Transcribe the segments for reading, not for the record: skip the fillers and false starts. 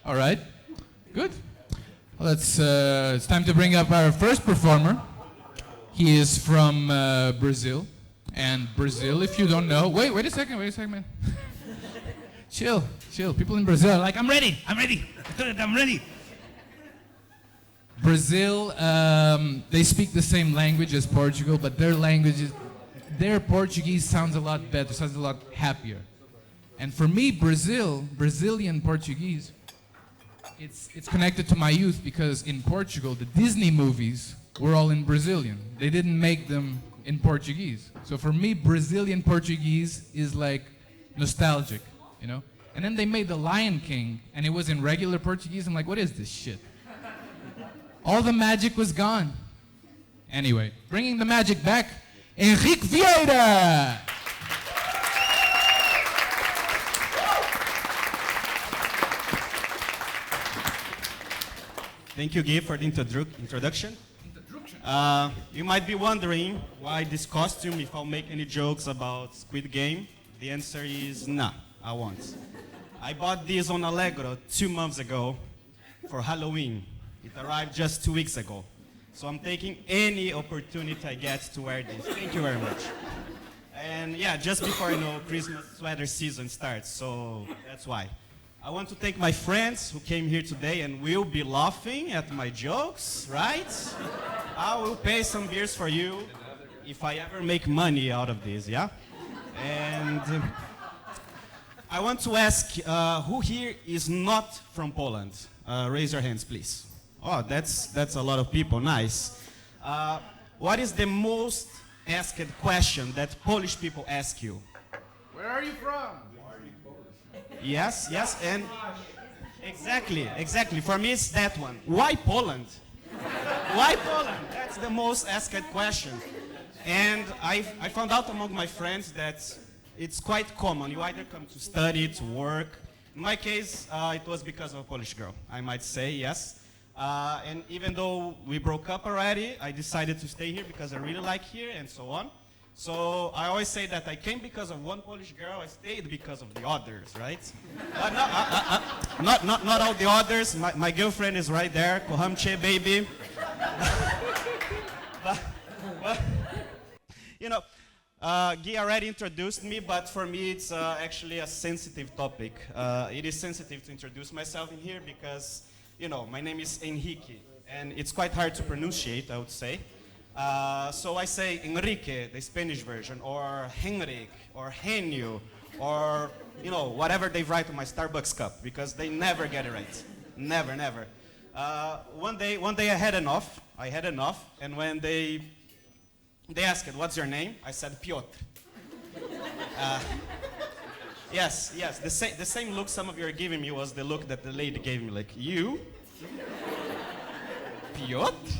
All right. Good. Well, it's time to bring up our first performer. He is from Brazil. And Brazil, if you don't know... Wait a second, man. Chill. People in Brazil are like, I'm ready. I'm ready. Brazil, they speak the same language as Portugal, but their Portuguese sounds a lot better, sounds a lot happier. And for me, Brazilian Portuguese, it's connected to my youth because in Portugal, the Disney movies were all in Brazilian. They didn't make them in Portuguese. So for me, Brazilian Portuguese is like nostalgic, you know? And then they made The Lion King, and it was in regular Portuguese. I'm like, what is this shit? All the magic was gone. Anyway, bringing the magic back, Henrique Vieira! Thank you, Gui, for the introduction. You might be wondering why this costume, if I'll make any jokes about Squid Game. The answer is nah, I won't. I bought this on Allegro 2 months ago for Halloween. It arrived just 2 weeks ago. So I'm taking any opportunity I get to wear this. Thank you very much. And yeah, just before Christmas sweater season starts, so that's why. I want to thank my friends who came here today and will be laughing at my jokes, right? I will pay some beers for you if I ever make money out of this, yeah? And I want to ask who here is not from Poland? Raise your hands, please. Oh, that's a lot of people, nice. What is the most asked question that Polish people ask you? Where are you from? Yes, and exactly. For me, it's that one. Why Poland? Why Poland? That's the most asked question. And I found out among my friends that it's quite common. You either come to study, to work. In my case, it was because of a Polish girl, I might say, yes. And even though we broke up already, I decided to stay here because I really like here and so on. So I always say that I came because of one Polish girl, I stayed because of the others, right? But not all the others. My girlfriend is right there, Kohamche baby. but Guy already introduced me, but for me it's actually a sensitive topic. It is sensitive to introduce myself in here because, my name is Henrique, and it's quite hard to pronunciate, I would say. So I say Enrique, the Spanish version, or Henrik, or Henio, or, whatever they write on my Starbucks cup, because they never get it right. Never. One day I had enough, and when they asked, what's your name? I said, Piotr. Yes, the same look some of you are giving me was the look that the lady gave me, like, you? Piotr?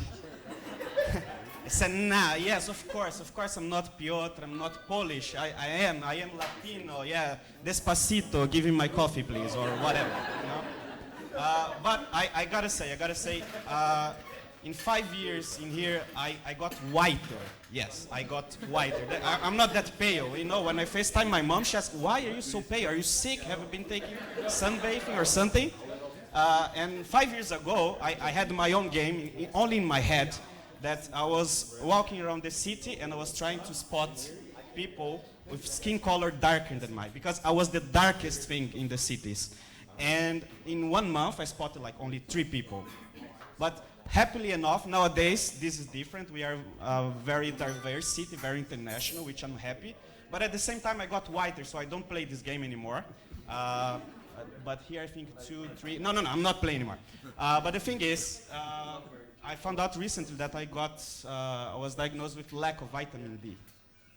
I said, nah, yes, of course I'm not Piotr, I'm not Polish, I am Latino, yeah, Despacito, give me my coffee please, or whatever, But I gotta say, in 5 years in here, I got whiter, yes, I got whiter. I'm not that pale, when I FaceTime my mom, she asked, why are you so pale, are you sick, have you been taking sunbathing or something? And 5 years ago, I had my own game, only in my head, that I was walking around the city and I was trying to spot people with skin color darker than mine, because I was the darkest thing in the cities. And in 1 month, I spotted like only 3 people. But happily enough, nowadays, this is different. We are a very diverse city, very international, which I'm happy. But at the same time, I got whiter, so I don't play this game anymore. But here, I think 2, 3, no, I'm not playing anymore. But the thing is, I found out recently that I was diagnosed with lack of vitamin D.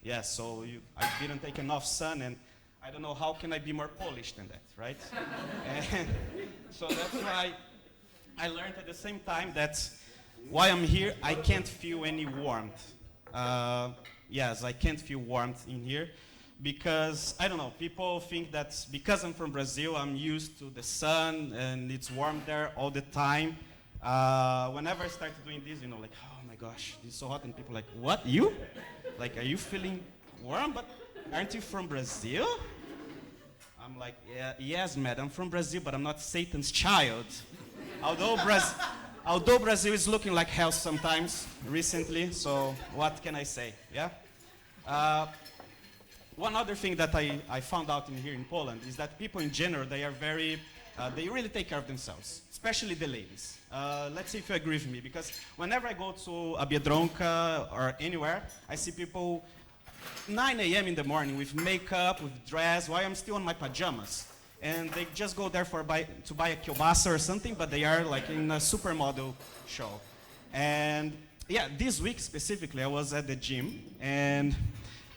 Yes, so I didn't take enough sun, and I don't know how can I be more Polish than that, right? And so that's why I learned at the same time that while I'm here, I can't feel any warmth. Yes, I can't feel warmth in here because, I don't know, people think that because I'm from Brazil, I'm used to the sun and it's warm there all the time. Whenever I start doing this, like, oh my gosh, this is so hot, and people are like, what, you? Like, are you feeling warm? But aren't you from Brazil? I'm like, yeah, yes, madam, I'm from Brazil, but I'm not Satan's child. Although, although Brazil is looking like hell sometimes recently, so what can I say, yeah? One other thing that I found out here in Poland is that people in general, they are very, they really take care of themselves, especially the ladies. Let's see if you agree with me, because whenever I go to a Biedronka or anywhere, I see people 9 a.m. in the morning with makeup, with dress, while I'm still in my pajamas. And they just go there to buy a kielbasa or something, but they are like in a supermodel show. And yeah, this week specifically, I was at the gym, and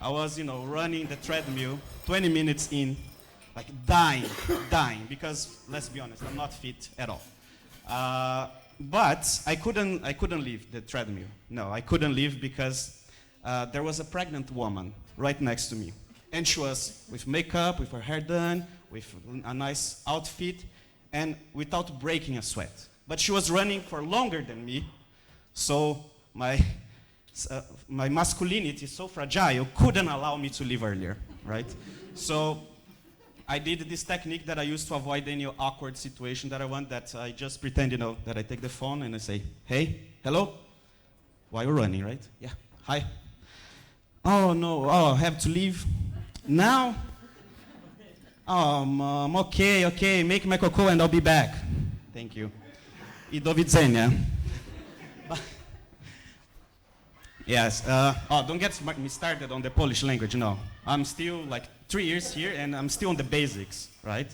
I was, running the treadmill, 20 minutes in, like dying, because let's be honest, I'm not fit at all. But I couldn't leave the treadmill. No, I couldn't leave because there was a pregnant woman right next to me. And she was with makeup, with her hair done, with a nice outfit, and without breaking a sweat. But she was running for longer than me, so my masculinity, so fragile, couldn't allow me to leave earlier, right? So I did this technique that I use to avoid any awkward situation that I want, that I just pretend, that I take the phone and I say, hey, hello? Why are you running, right? Yeah, hi. Oh, no, I have to leave now? Oh, mom, okay, make my cocoa and I'll be back. Thank you. I do widzenia. Yes, don't get me started on the Polish language, no. I'm still like 3 years here and I'm still on the basics, right?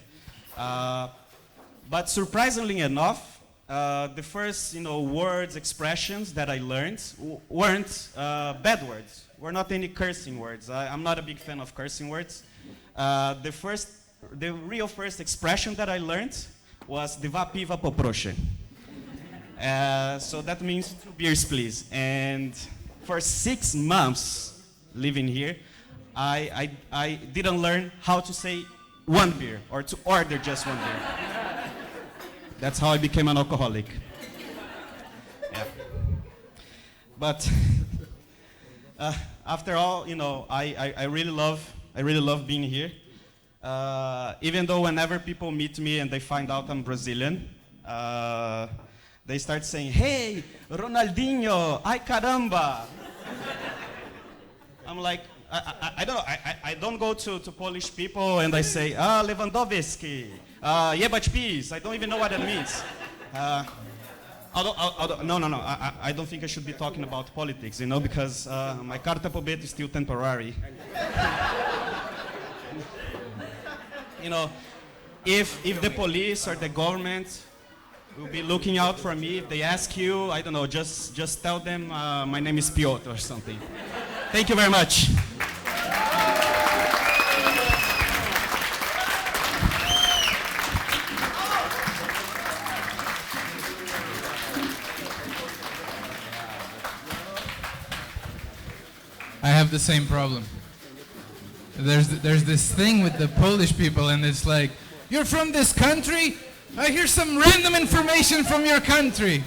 But surprisingly enough, the first, words, expressions that I learned weren't bad words. Were not any cursing words. I'm not a big fan of cursing words. The real first expression that I learned was dwa piwa poproszę. So that means 2 beers, please. And for 6 months living here, I didn't learn how to say 1 beer or to order just 1 beer. That's how I became an alcoholic. Yeah. But after all, I really love being here. Even though whenever people meet me and they find out I'm Brazilian, they start saying, hey, Ronaldinho, ay caramba. I'm like, I don't go to Polish people and I say, Lewandowski, jebać PiS. I don't even know what that means. No. I don't think I should be talking about politics, because my carta pobytu is still temporary. If the police or the government will be looking out for me, if they ask you, I don't know, just tell them my name is Piotr or something. Thank you very much. I have the same problem. There's this thing with the Polish people, and it's like, you're from this country? I hear some random information from your country.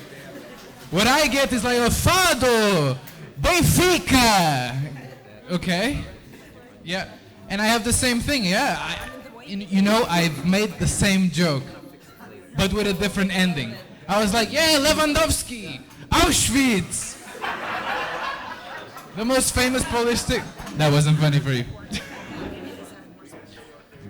What I get is like, Fado, Benfica. Okay? Yeah. And I have the same thing, yeah. I've made the same joke, but with a different ending. I was like, yeah, Lewandowski, Auschwitz. The most famous Polish thing. That wasn't funny for you.